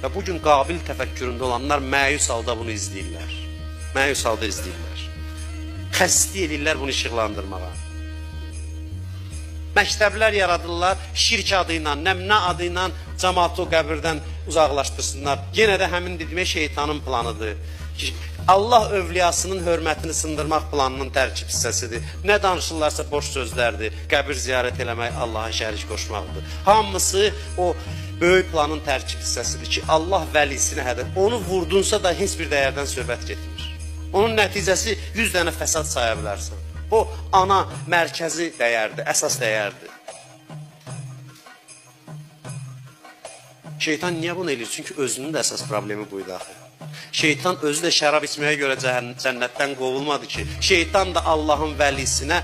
Və bugün Qabil təfəkküründə olanlar məyus halda bunu izləyirlər. Məyus halda izləyirlər. Xəstə edirlər bunu işıqlandırmağa. Məktəblər yaradırlar, şirk adı ilə, nəmnə adı ilə cəmaatı o qəbirdən uzaqlaşdırsınlar. Yenə də həmin dediyim şeytanın planıdır. Allah övliyasının hörmətini sındırmaq planının tərkib hissəsidir. Nə danışırlarsa boş sözlərdir. Qəbir ziyarət eləmək, Allaha şərik qoşmaqdır. Hamısı o böyük planın tərkib hissəsidir ki, Allah vəlisinə hədər. Onu vurdunsa da heç bir dəyərdən söhbət getmir. Onun nəticəsi 100 dənə fəsad saya bilərsən. O ana mərkəzi dəyərdir, əsas dəyərdir. Şeytan niyə bunu eləyir? Çünki özünün də əsas problemi buydu axı. Şeytan özü də şərab içməyə görə cənnətdən qovulmadı ki. Şeytan da Allahın vəlisinə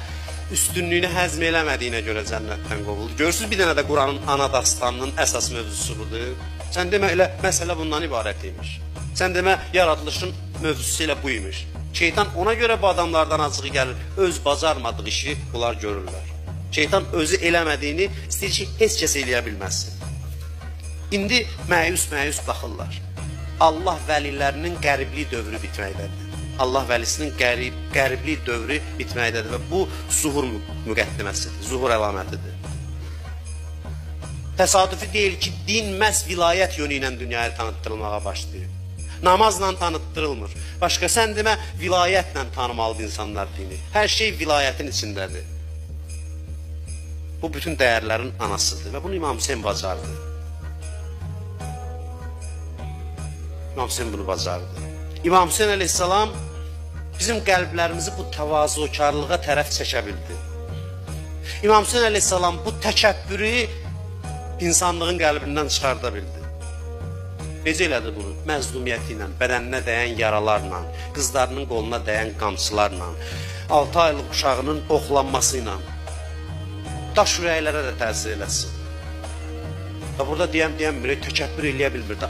üstünlüyünü həzm eləmədiyinə görə cənnətdən qovuldu. Görürsünüz, bir dənə də Quranın ana dastanının əsas mövzusu budur. Sən demə, elə məsələ bundan ibarət imiş. Sən demə, yaradılışın mövzusu ilə bu imiş. Şeytan ona görə bu adamlardan azığı gəlir. Öz bacarmadığı işi bunlar görürlər. Şeytan özü eləmədiyini istəyir ki, heç kəs eləyə bilməsin. İndi məyus baxırlar. Allah vəlilərinin qəriblik dövrü bitməkdədir. Allah vəlisinin qəriblik dövrü bitməkdədir və bu zuhur müqəddiməsidir, zuhur əlamətidir. Təsadüfi deyil ki, din məhz vilayət yönü ilə dünyaya tanıtdırılmağa başlayır. Namazla tanıtdırılmır. Başqa sən demə, vilayətlə tanımalıdır insanlar dini. Hər şey vilayətin içindədir. Bu bütün dəyərlərin anasıdır və bunu İmam Hüseyin bacardı. İmam Hüseyin bunu bacardı. İmam Hüseyin əleyhissalam bizim qəlblərimizi bu təvazukarlığa tərəf çəkə bildi. İmam Hüseyin əleyhissalam bu təkəbbürü insanlığın qəlbindən çıxarda bildi. Necə elədi bunu? Məzlumiyyəti ilə, bədəninə dəyən yaralarla, qızlarının qoluna dəyən qamçılarla, 6 aylıq uşağının oxlanması ilə, daş ürəklərə də təsir eləsin. Və burada deyəm, təkəbbür eləyə bilmir.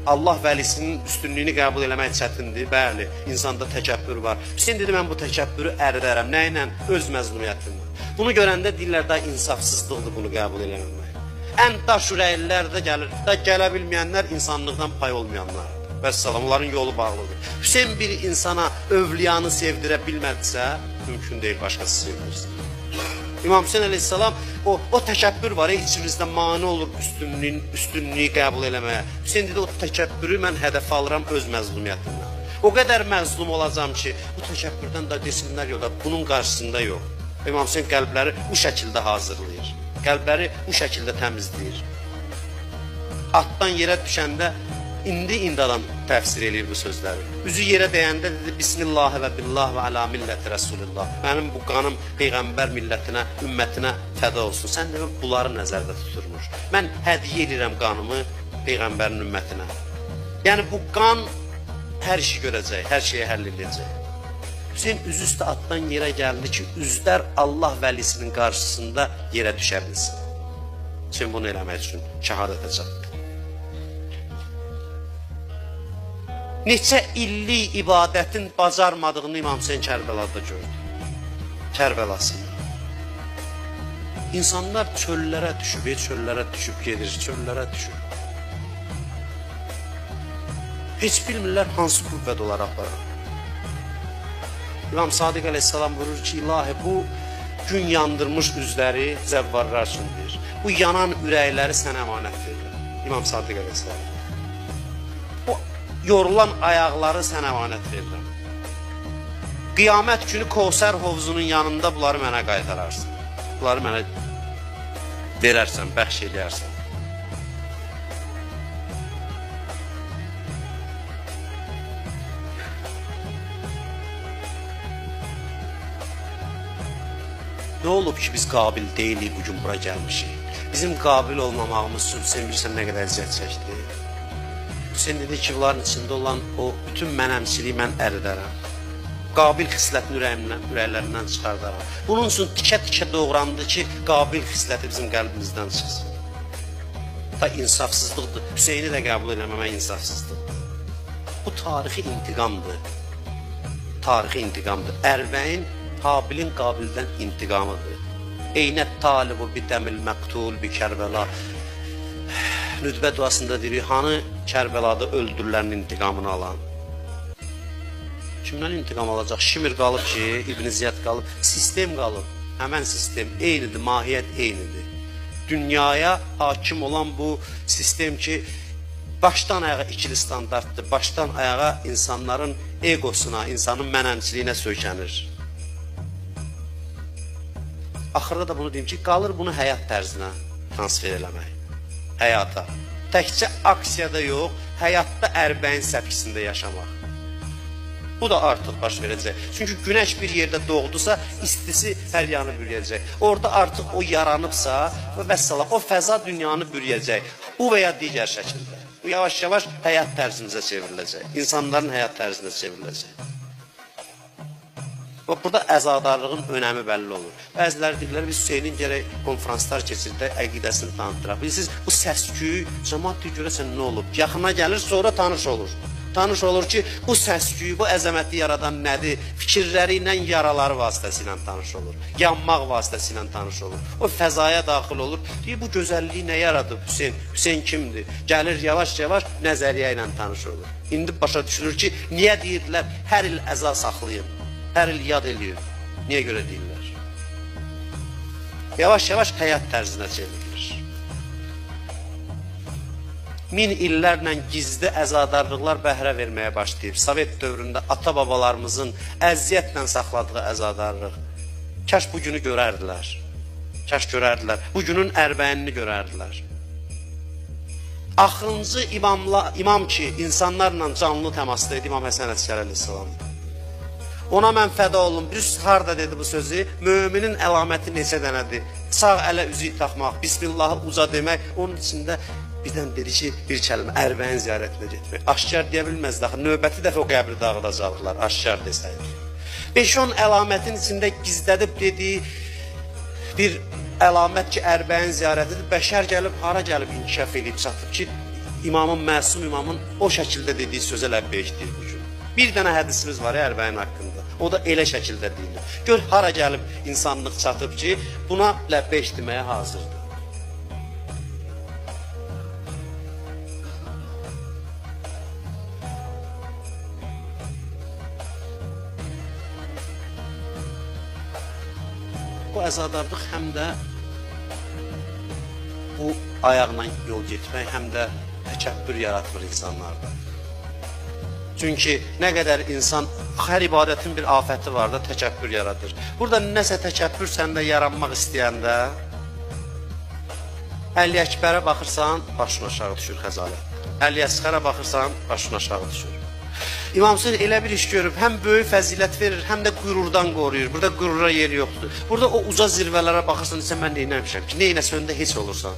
Allah vəlisinin üstünlüyünü qəbul eləmək çətindir. Bəli, insanda təkəbbür var. Hüseyin dedi, mən bu təkəbbürü əridərəm. Nə ilə? Öz məzlumiyyətimlə. Bunu görəndə deyirlər, da insafsızlıqdır bunu qəbul eləməmək. Ən daş ürəklər də gəlir. Da gələ bilməyənlər insanlıqdan pay olmayanlardır. Vəssalam, onların yolu bağlıdır. Hüseyin bir insana övliyanı sevdirə bilmədisə, mümkün deyil, başqası sevdirsin. İmam Hüseyin əleyhissalam o təkəbbür var, içimizdə mane olur üstünlüyü qəbul eləməyə. Hüseyin dedi, o təkəbbürü mən hədəf alıram öz məzlumiyyətimdən. O qədər məzlum olacam ki, bu təkəbbürdən da desinlər yox da, bunun qarşısında yox. İmam Hüseyin qəlbləri bu şəkildə hazırlayır. Qəlbləri bu şəkildə təmizləyir. Atdan yerə düşəndə indi adam təfsir eləyir bu sözləri. Üzü yerə dəyəndə dedi, Bismillah və billah və alə milləti Rasulullah. Mənim bu qanım Peyğəmbər millətinə, ümmətinə fəda olsun. Sən demə, bunları nəzərdə tuturmuş. Mən hədiyyə edirəm qanımı Peyğəmbərin ümmətinə. Yəni bu qan hər işi görəcək, hər şeyi həll edəcək. Hüseyin üzü üstə atdan yerə gəldi ki, üzlər Allah vəlisinin qarşısında yerə düşə bilsin. Hüseyin bunu eləmək üçün şəhadətə çatdı. Neçə illik ibadətin bacarmadığını İmam Hüseyin Kərbəlada gördü. Kərbəlasında. İnsanlar çöllərə düşüb gedir, çöllərə düşüb. Heç bilmirlər hansı qüvvət olaraq aparır. İmam Sadiq əleyhissalam vurur ki, ilahi bu gün yandırmış üzləri zəvvarlar üçün deyir. Bu yanan ürəkləri sənə əmanət verir. İmam Sadiq əleyhissalam. Bu yorulan ayaqları sənə əmanət verirəm. Qiyamət günü Kevsər hovuzunun yanında bunları mənə qaytararsan. Bunları mənə verərsən, bəxş edərsən. Nə olub ki, biz qabil deyilik bugün bura gəlmişik? Bizim qabil olmamağımız üçün sən bilirsən nə qədər əziyyət çəkdi. Hüseyin dedi ki, bunların içində olan o bütün mənəmçiliyi mən əridərəm. Qabil xislətini ürəklərindən çıxardaram. Bunun üçün tikə-tikə doğrandı ki, qabil xisləti bizim qəlbimizdən çıxsın. Da insafsızlıqdır. Hüseyini də qəbul eləməmək insafsızlıqdır. Bu tarixi intiqamdır. Tarixi intiqamdır. Ərbəyin Habilin Qabildən intiqamıdır. Eynət talibu bidəmil məqtul bi Kərbəla. Nüdbə duasında deyirik, hanı Kərbəlada öldürülərin intiqamını alan? Kimdən intiqam alacaq? Şimir qalıb ki, İbn Ziyad qalıb, sistem qalıb. Həmən sistem eynidir, mahiyyət eynidir. Dünyaya hakim olan bu sistem ki, başdan ayağa ikili standartdır, başdan ayağa insanların egosuna, insanın mənəmçiliyinə söykənir. Axırda da bunu deyim ki, qalır bunu həyat tərzinə transfer eləmək. Həyata. Təkcə aksiyada yox, həyatda ərbəyin səpkisində yaşamaq. Bu da artıq baş verəcək. Çünki günəş bir yerdə doğdusa, istisi hər yanı bürüyəcək. Orada artıq o yaranıbsa, vəssalam, o fəza dünyanı bürüyəcək. Bu və ya digər şəkildə. Bu yavaş-yavaş həyat tərzinizə çevriləcək. İnsanların həyat tərzinə çevriləcək. Burada əzadarlığın önəmi bəlli olur. Bəziləri deyirlər, biz Hüseynin gərək konferanslar keçirdə əqidəsini tanıtdıraq. Bilirsiniz, bu səs-küy, cəmaat deyir, görəsən nə olub? Yaxına gəlir, sonra tanış olur. Tanış olur ki, bu səs-küy, bu əzəməti yaradan nədir? Fikirləri ilə yaraları vasitəsilə tanış olur. Yanmaq vasitəsilə tanış olur. O fəzaya daxil olur. Deyir, bu gözəlliyi nə yaradıb Hüseyin? Hüseyin kimdir? Gəlir yavaş-yavaş nəzəriyyə ilə tanış olur. İndi başa düşülür ki, niyə deyirlər, hər il əza saxlayın? Hər il yad eləyir. Niyə görə deyirlər? Yavaş-yavaş həyat tərzinə çevrilir. 1000 illərlə gizli əzadarlıqlar bəhrə verməyə başlayıb. Sovet dövründə ata-babalarımızın əziyyətlə saxladığı əzadarlıq. Kaş bu günü görərdilər. Kaş görərdilər. Bu günün ərbəyinini görərdilər. Axırıncı imam ki, insanlarla canlı təmasda idi, İmam Həsən Əsgər əleyhissalam. Ona mən fəda olum. Bilirsiniz, harada dedi bu sözü? Müminin əlaməti neçə dənədir? Sağ ələ üzüyü taxmaq, Bismillahı uca demək. Onun içində birdən dedi ki, bir kəlmə, ərbəyin ziyarətinə getmək. Aşkar deyə bilməzdi axı. Növbəti dəfə o qəbri dağıdacaqlar, aşkar desəydi. 5-10 əlamətin içində gizlədib dediyi bir əlamət ki, ərbəyin ziyarətidir. Bəşər gəlib, hara gəlib inkişaf edib çatıb ki, imamın, məsum imamın o şəkildə dediyi sözə ləbbeyk deyir bu gün. Bir dənə hədisimiz var ya ərbəyin haqqında. O da elə şəkildə deyilir. Gör, hara gəlib insanlıq çatıb ki, buna ləbbeyk deməyə hazırdır. Bu əzadarlıq həm də bu ayaqla yol getmək, həm də təkəbbür yaratmır insanlarda. Çünki nə qədər insan, hər ibadətin bir afəti var da, təkəbbür yaradır. Burada nəsə təkəbbür səndə yaranmaq istəyəndə, Əli Əkbərə baxırsan, başın aşağı düşür xəzalət. Əli Əsqərə baxırsan, başın aşağı düşür. İmam Hüseyin elə bir iş görüb, həm böyük fəzilət verir, həm də qürurdan qoruyur. Burada qürura yer yoxdur. Burada o uca zirvələrə baxırsan, sən mən neynəmişəm ki, neynəsəndə heç olursan.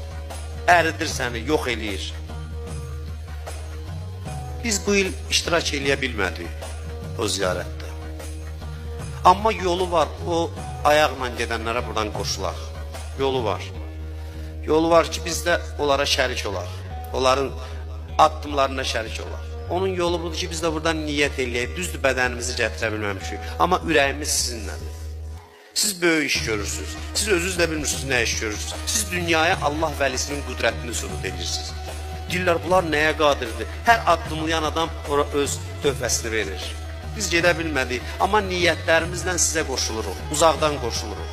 Əridir səni, yox eləyir. Biz bu il iştirak eləyə bilmədik o ziyarətdə. Amma yolu var, o ayaqla gedənlərə buradan qoşulaq. Yolu var. Yolu var ki, biz də onlara şərik olaq. Onların addımlarına şərik olaq. Onun yolu budur ki, biz də buradan niyyət eləyək. Düzdür, bədənimizi gətirə bilməmişik. Amma ürəyimiz sizinlədir. Siz böyük iş görürsünüz. Siz özünüz də bilmirsiniz nə iş görürsünüz. Siz dünyaya Allah vəlisinin qüdrətini sübut edirsiniz. Deyirlər, bunlar nəyə qadirdir? Hər addımlayan adam ora öz töhfəsini verir. Biz gedə bilmədik, amma niyyətlərimizlə sizə qoşuluruq, uzaqdan qoşuluruq.